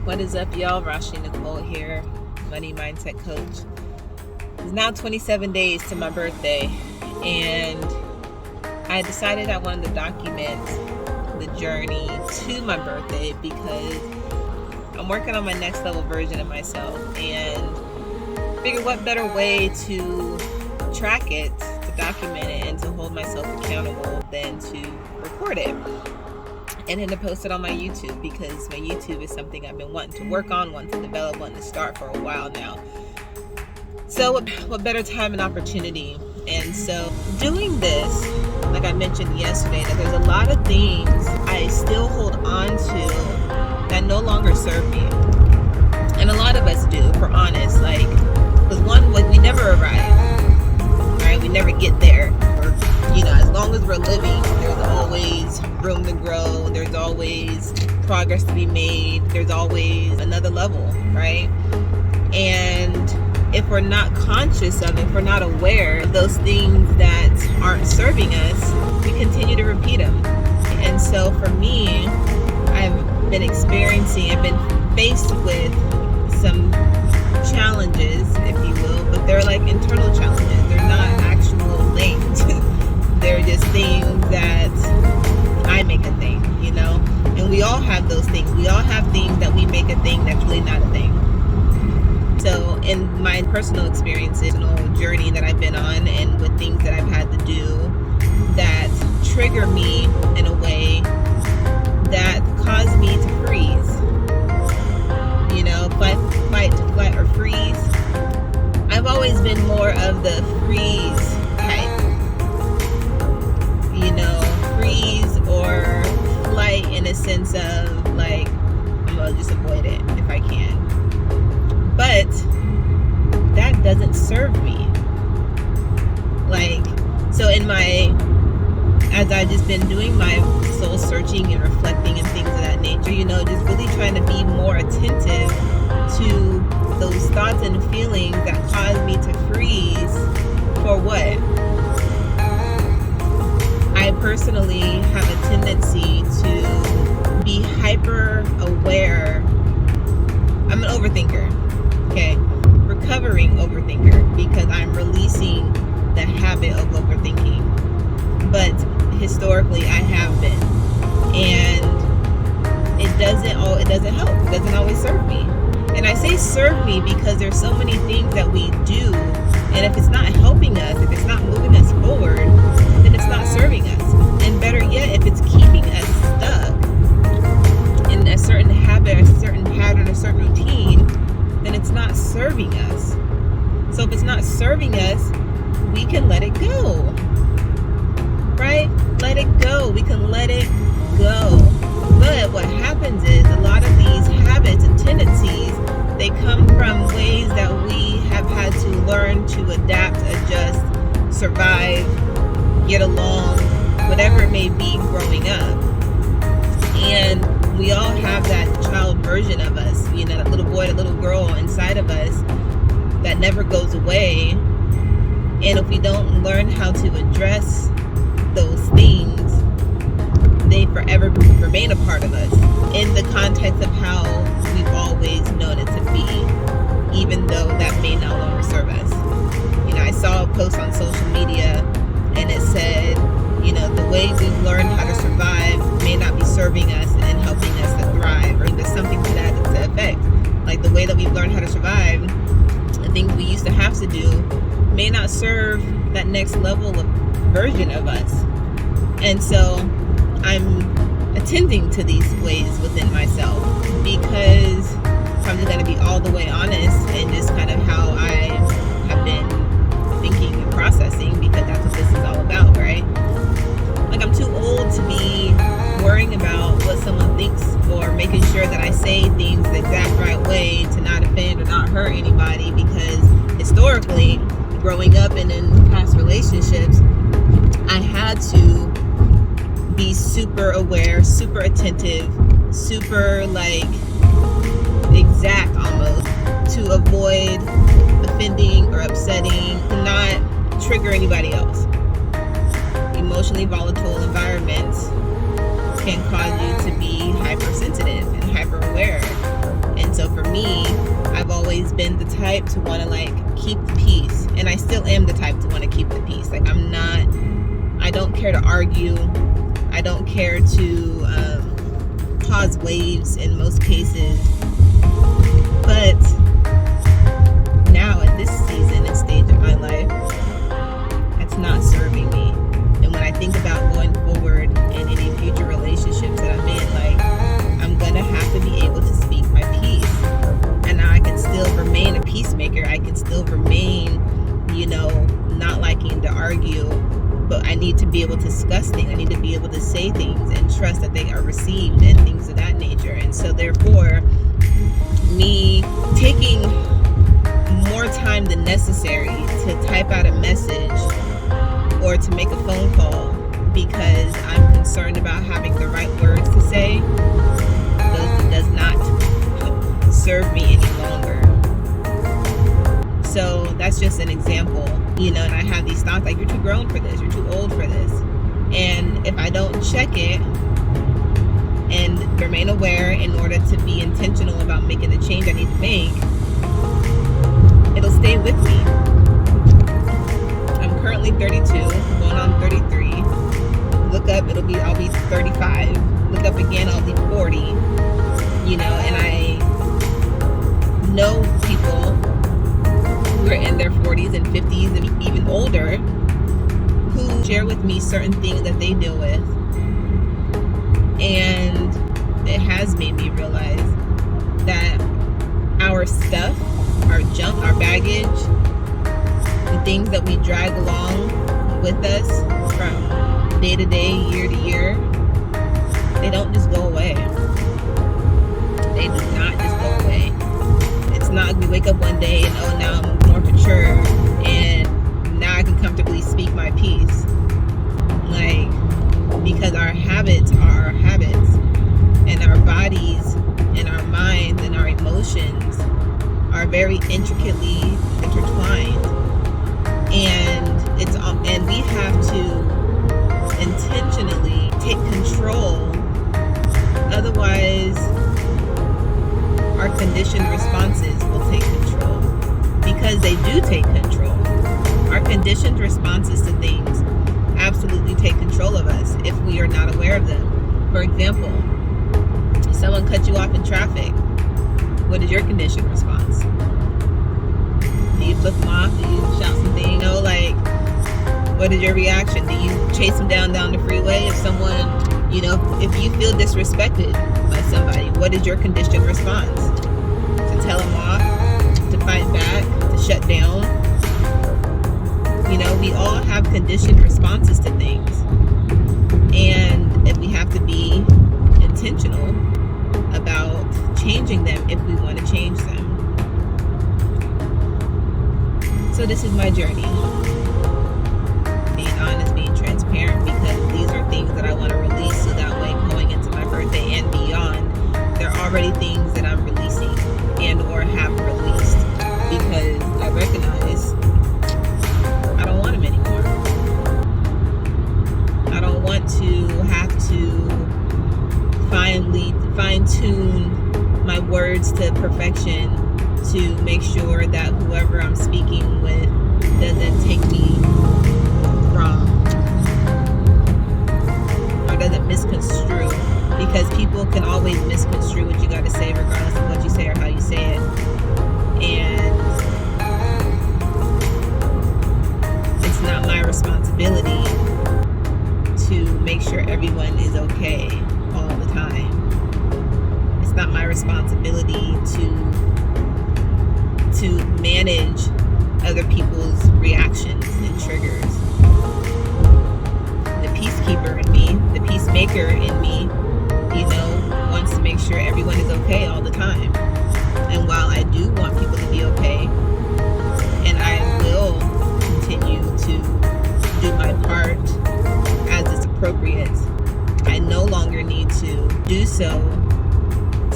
What is up, y'all? Rashi Nicole here, Money Mindset Coach. It's now 27 days to my birthday, and I decided I wanted to document the journey to my birthday because I'm working on my next level version of myself, and figured what better way to track it, to document it, and to hold myself accountable than to record it. And then to post it on my YouTube, because my YouTube is something I've been wanting to work on, wanting to develop, wanting to start for a while now. So what better time and opportunity? And so doing this, like I mentioned yesterday, that there's a lot of things I still hold on to that no longer serve me. And a lot of us do, if we're honest. Because we never arrive, right? We never get there. As long as we're living, there's always room to grow. There's always progress to be made. There's always another level, right? And if we're not conscious of it, if we're not aware of those things that aren't serving us, we continue to repeat them. And so for me, I've been faced with some challenges, if you will, but they're like internal challenges. They're not actual linked. They're just things that I make a thing, and we all have those things. We all have things that we make a thing that's really not a thing. So in my personal experiences, journey that I've been on, and with things that I've had to do that trigger me in a way that cause me to freeze, fight or freeze. I've always been more of the freeze type. Freeze or flight, in a sense of I'm gonna just avoid it if I can. But that doesn't serve me. So as I've just been doing my soul searching and reflecting and things of that nature, just really trying to be more attentive to those thoughts and feelings that cause me to freeze. For what? I personally have a tendency to be hyper aware. I'm an overthinker, okay? Recovering overthinker, because I'm releasing the habit of overthinking. But historically, I have been, and it doesn't help. It doesn't always serve me. And I say serve me because there's so many things that we do, and if it's not helping us, if it's not moving us forward, then it's not serving us. And better yet, if it's keeping us stuck in a certain habit, a certain pattern, a certain routine, then it's not serving us. So if it's not serving us, we can let it go, right? Let it go. We can let it go. But what happens is a lot of these habits and tendencies, they come from ways that we have had to learn to adapt, adjust, survive, get along, whatever it may be growing up. And we all have that child version of us, that little boy, that little girl inside of us that never goes away. And if we don't learn how to address those things, they forever remain a part of us in the context of how we've always known it to be, even though that may no longer serve us. I saw a post on social media, and it said, the way we've learned how to survive may not be serving us and helping us to thrive, or there's something to that effect. Like the way that we've learned how to survive, the things we used to have to do may not serve that next level of version of us. And so I'm attending to these ways within myself, because I'm just going to be all the way honest and just kind of how I have been thinking and processing, because that's what this is all about, right? I'm too old to be worrying about what someone thinks, or making sure that I say things the exact right way to not offend or not hurt anybody, because historically, growing up and in past relationships, I had to be super aware, super attentive, super exact almost, to avoid offending or upsetting, to not trigger anybody else. emotionally volatile environments can cause you to be hypersensitive and hyper aware. And so for me, I've always been the type to want to like keep the peace, and I still am the type to want to keep the peace. Like I don't care to argue. I don't care to cause waves in most cases. But now at this season and stage of my life, that's not serving me. And when I think about going forward in any future relationships that I'm in, like, I'm gonna have to be able to speak my piece. And now I can still remain a peacemaker. I can still remain, not liking to argue, but I need to be able to discuss things. I need to be able to say things and trust that they are received and things of that nature. And so therefore, me taking more time than necessary to type out a message or to make a phone call because I'm concerned about having the right words to say, does not serve me any longer. So that's just an example, and I have these thoughts like, you're too grown for this, you're too old for this. And if I don't check it and remain aware in order to be intentional about making the change I need to make, it'll stay with me. I'm currently 32, going on 33. Look up, I'll be 35. Look up again, I'll be 40. And I know people who are in their 40s and 50s and even older who share with me certain things that they deal with. And it has made me realize that our stuff, our junk, our baggage, the things that we drag along with us from day to day, year to year, they don't just go away. They do not just go away. It's not we wake up one day and now I'm more mature and now I can comfortably speak my piece. Like, because our habits are our habits, and our bodies and our minds and our emotions are very intricately intertwined, and we have to intentionally take control. Otherwise, our conditioned responses will take control, because they do take control. Our conditioned responses to things absolutely take control of us if we are not aware of them. For example, someone cuts you off in traffic. What is your conditioned response? Do you flip them off? Do you shout something? What is your reaction? Do you chase them down the freeway? If someone, if you feel disrespected by somebody, what is your conditioned response? To tell them off? To fight back? To shut down? We all have conditioned responses to things. And if we have to be intentional about changing them if we want to change them. So this is my journey. Being honest, being transparent, because these are things that I want to release, so that way going into my birthday and beyond, there are already things that I'm releasing and or have released, because I recognize I don't want them anymore. I don't want to have to fine-tune my words to perfection to make sure that whoever I'm speaking with doesn't take me wrong or doesn't misconstrue, because people can always misconstrue what you got to say regardless of what you say or how you say it. And it's not my responsibility to make sure everyone is okay all the time. It's not my responsibility to manage other people's reactions and triggers. The peacekeeper in me, the peacemaker in me, wants to make sure everyone is okay all the time. And while I do want people to be okay, and I will continue to do my part as it's appropriate, I no longer need to do so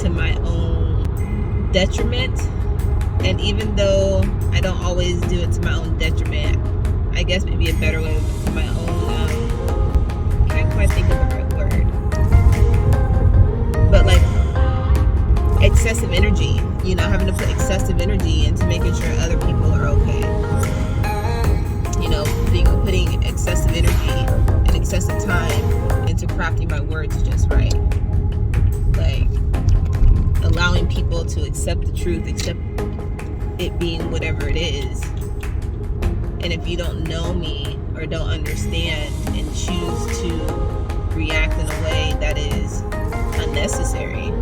to my own detriment. And even though I don't always do it to my own detriment, I guess maybe a better way, to my own can't think of the right word. But like excessive energy, you know, having to put excessive energy into making sure other people are okay. You know, putting excessive energy and excessive time into crafting my words just right. Like allowing people to accept the truth, accept it being whatever it is. And if you don't know me or don't understand and choose to react in a way that is unnecessary,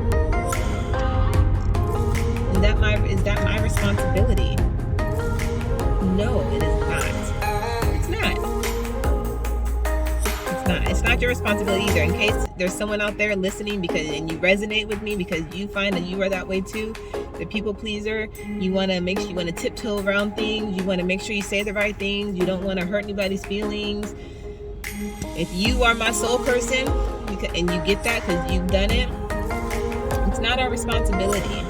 is that my responsibility? No, it is not. It's not. It's not. It's not your responsibility either. In case there's someone out there listening and you resonate with me because you find that you are that way too, the people pleaser, you want to tiptoe around things, you want to make sure you say the right things, you don't want to hurt anybody's feelings. If you are my soul person and you get that because you've done it, it's not our responsibility.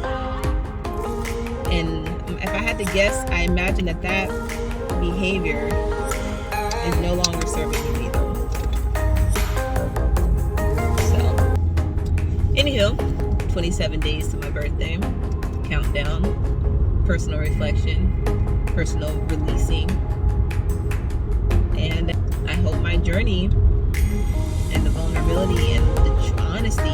And if I had to guess, I imagine that behavior is no longer serving you either. So, anywho, 27 days to my birthday. Countdown, personal reflection, personal releasing. And I hope my journey and the vulnerability and the honesty